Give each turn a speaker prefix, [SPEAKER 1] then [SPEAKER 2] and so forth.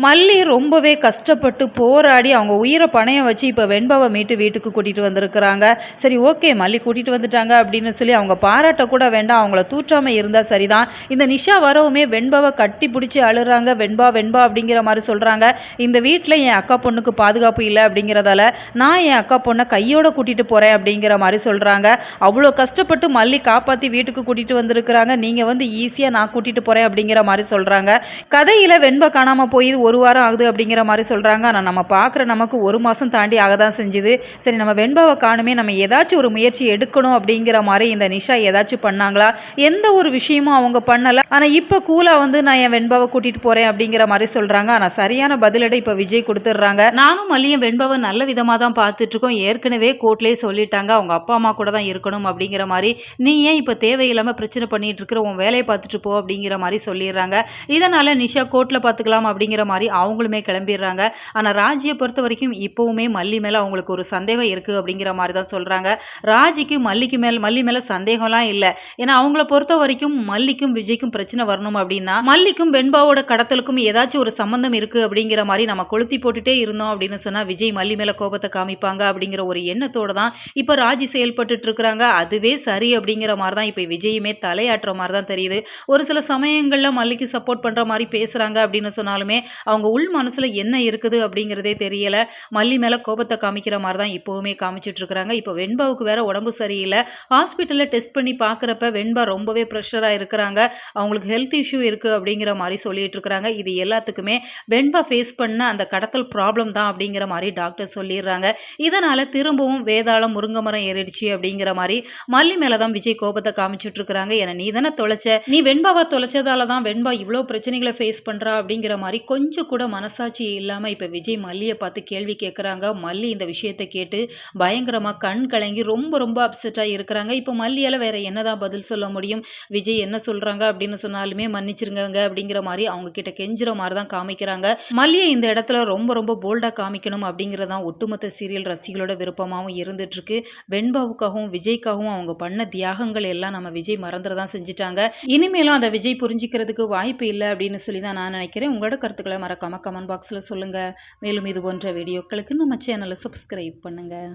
[SPEAKER 1] மல்லி ரொம்பவே கஷ்டப்பட்டு போராடி அவங்க உயிரை பணையம் வச்சு இப்போ வெண்பாவை மீட்டு வீட்டுக்கு கூட்டிகிட்டு வந்திருக்கிறாங்க. சரி, ஓகே, மல்லி கூட்டிகிட்டு வந்துட்டாங்க அப்படின்னு சொல்லி அவங்க பாராட்ட கூட வேண்டாம், அவங்கள தூற்றாமல் இருந்தால் சரிதான். இந்த நிஷா வரவுமே வெண்பாவை கட்டி பிடிச்சி அழுறாங்க. வெண்பா வெண்பா அப்படிங்கிற மாதிரி சொல்கிறாங்க. இந்த வீட்டில் என் அக்கா பொண்ணுக்கு பாதுகாப்பு இல்லை அப்படிங்கிறதால நான் என் அக்கா பொண்ணை கையோடு கூட்டிகிட்டு போகிறேன் அப்படிங்கிற மாதிரி சொல்கிறாங்க. அவ்வளோ கஷ்டப்பட்டு மல்லி காப்பாற்றி வீட்டுக்கு கூட்டிகிட்டு வந்திருக்கிறாங்க. நீங்கள் வந்து ஈஸியாக நான் கூட்டிகிட்டு போகிறேன் அப்படிங்கிற மாதிரி சொல்கிறாங்க. கதையில் வெண்பா காணாமல் போய் 1 வாரம் ஆகுது அப்படிங்கிற மாதிரி சொல்கிறாங்க. ஆனால் நம்ம பார்க்குற நமக்கு 1 மாதம் தாண்டி ஆக தான் செஞ்சுது. சரி, நம்ம வெண்பாவை காணுமே, நம்ம ஏதாச்சும் ஒரு முயற்சி எடுக்கணும் அப்படிங்கிற மாதிரி இந்த நிஷா ஏதாச்சும் பண்ணாங்களா? எந்த ஒரு விஷயமும் அவங்க பண்ணலை. ஆனால் இப்போ கூலாக வந்து நான் என் வெண்பாவை கூட்டிகிட்டு போகிறேன் அப்படிங்கிற மாதிரி சொல்கிறாங்க. ஆனால் சரியான பதிலடை இப்போ விஜய் கொடுத்துட்றாங்க. நானும் மல்லியும் வெண்பாவை நல்ல விதமாக தான் பார்த்துட்ருக்கோம். ஏற்கனவே கோர்ட்லேயே சொல்லிட்டாங்க அவங்க அப்பா அம்மா கூட தான் இருக்கணும் அப்படிங்கிற மாதிரி. நீ ஏன் இப்போ தேவையில்லாமல் பிரச்சனை பண்ணிகிட்டு இருக்கிற, உன் வேலையை பார்த்துட்டு போ அப்படிங்கிற மாதிரி சொல்லிடுறாங்க. இதனால் நிஷா கோர்ட்டில் பார்த்துக்கலாம் அப்படிங்கிற மாதிரி அவங்களுமே கிளம்பிடுறாங்க. ஆனால் ராஜியை பொறுத்த வரைக்கும் இப்போவுமே மல்லி மேலே அவங்களுக்கு ஒரு சந்தேகம் இருக்குது அப்படிங்கிற மாதிரி தான் சொல்கிறாங்க. ராஜிக்கு மல்லி மேலே சந்தேகம்லாம் இல்லை. ஏன்னா அவங்கள பொறுத்த வரைக்கும் மல்லிக்கும் விஜய்க்கும் பிரச்சனை வரணும் அப்படின்னா மல்லிக்கும் வெண்பாவோட கடத்தலுக்கும் ஏதாச்சும் ஒரு சம்மந்தம் இருக்குது அப்படிங்கிற மாதிரி நம்ம கொளுத்தி போட்டுட்டே இருந்தோம் அப்படின்னு சொன்னால் விஜய் மல்லி மேலே கோபத்தை காமிப்பாங்க அப்படிங்கிற ஒரு எண்ணத்தோடு தான் இப்போ ராஜி செயல்பட்டு இருக்கிறாங்க. அதுவே சரி அப்படிங்கிற மாதிரி தான் இப்போ விஜயுமே தலையாட்டுற மாதிரி தான் தெரியுது. ஒரு சில சமயங்களில் மல்லிக்கு சப்போர்ட் பண்ணுற மாதிரி பேசுகிறாங்க அப்படின்னு சொன்னாலுமே அவங்க உள் மனசில் என்ன இருக்குது அப்படிங்கிறதே தெரியலை. மல்லி மேலே கோபத்தை காமிக்கிற மாதிரி தான் இப்போவுமே காமிச்சிட்ருக்குறாங்க. இப்போ வெண்பாவுக்கு வேறு உடம்பு சரியில்லை. ஹாஸ்பிட்டலில் டெஸ்ட் பண்ணி பார்க்குறப்ப வெண்பா ரொம்பவே ப்ரெஷராக இருக்கிறாங்க. அவங்களுக்கு ஹெல்த் இஷ்யூ இருக்குது அப்படிங்கிற மாதிரி சொல்லிட்டு இருக்கிறாங்க. இது எல்லாத்துக்குமே வெண்பா ஃபேஸ் பண்ண அந்த கடத்தல் ப்ராப்ளம் தான் அப்படிங்கிற மாதிரி டாக்டர் சொல்லிடுறாங்க. இதனால் திரும்பவும் வேதாளம் முருங்கை மரம் ஏறிடுச்சு அப்படிங்கிற மாதிரி மல்லி மேலே தான் விஜய் கோபத்தை காமிச்சிட்ருக்குறாங்க. ஏன்னா நீ தானே தொலைச்ச, நீ வெண்பாவை தொலைச்சதால தான் வெண்பா இவ்வளோ பிரச்சனைகளை ஃபேஸ் பண்ணுறா அப்படிங்கிற மாதிரி கொஞ்சம் கூட மனசாட்சி இல்லாமல் இப்போ விஜய் மல்லியை பார்த்து கேள்வி கேட்குறாங்க. மல்லி இந்த விஷயத்தை கேட்டு பயங்கரமாக கண் கலங்கி ரொம்ப ரொம்ப அப்செட்டாக இருக்கிறாங்க. இப்போ மல்லியால் வேற என்னதான் பதில் சொல்ல முடியும்? விஜய் என்ன சொல்கிறாங்க அப்படின்னு சொன்னாலுமே மன்னிச்சிருங்க அப்படிங்கிற மாதிரி அவங்க கிட்ட கெஞ்சுற மாதிரி தான் காமிக்கிறாங்க. மல்லியை இந்த இடத்துல ரொம்ப ரொம்ப போல்டாக காமிக்கணும் அப்படிங்கிறதான் ஒட்டுமொத்த சீரியல் ரசிகளோட விருப்பமாகவும் இருந்துட்டு இருக்கு. வெண்பாவுக்காகவும் விஜய்க்காகவும் அவங்க பண்ண தியாகங்கள் எல்லாம் நம்ம விஜய் மறந்துட செஞ்சுட்டாங்க. இனிமேலும் அதை விஜய் புரிஞ்சிக்கிறதுக்கு வாய்ப்பு இல்லை அப்படின்னு சொல்லி தான் நான் நினைக்கிறேன். உங்களோட கருத்துக்களை மறக்காமல் கமெண்ட் பாக்ஸில் சொல்லுங்கள். மேலும் இது போன்ற வீடியோக்களுக்கு நம்ம சேனலை சப்ஸ்கிரைப் பண்ணுங்கள்.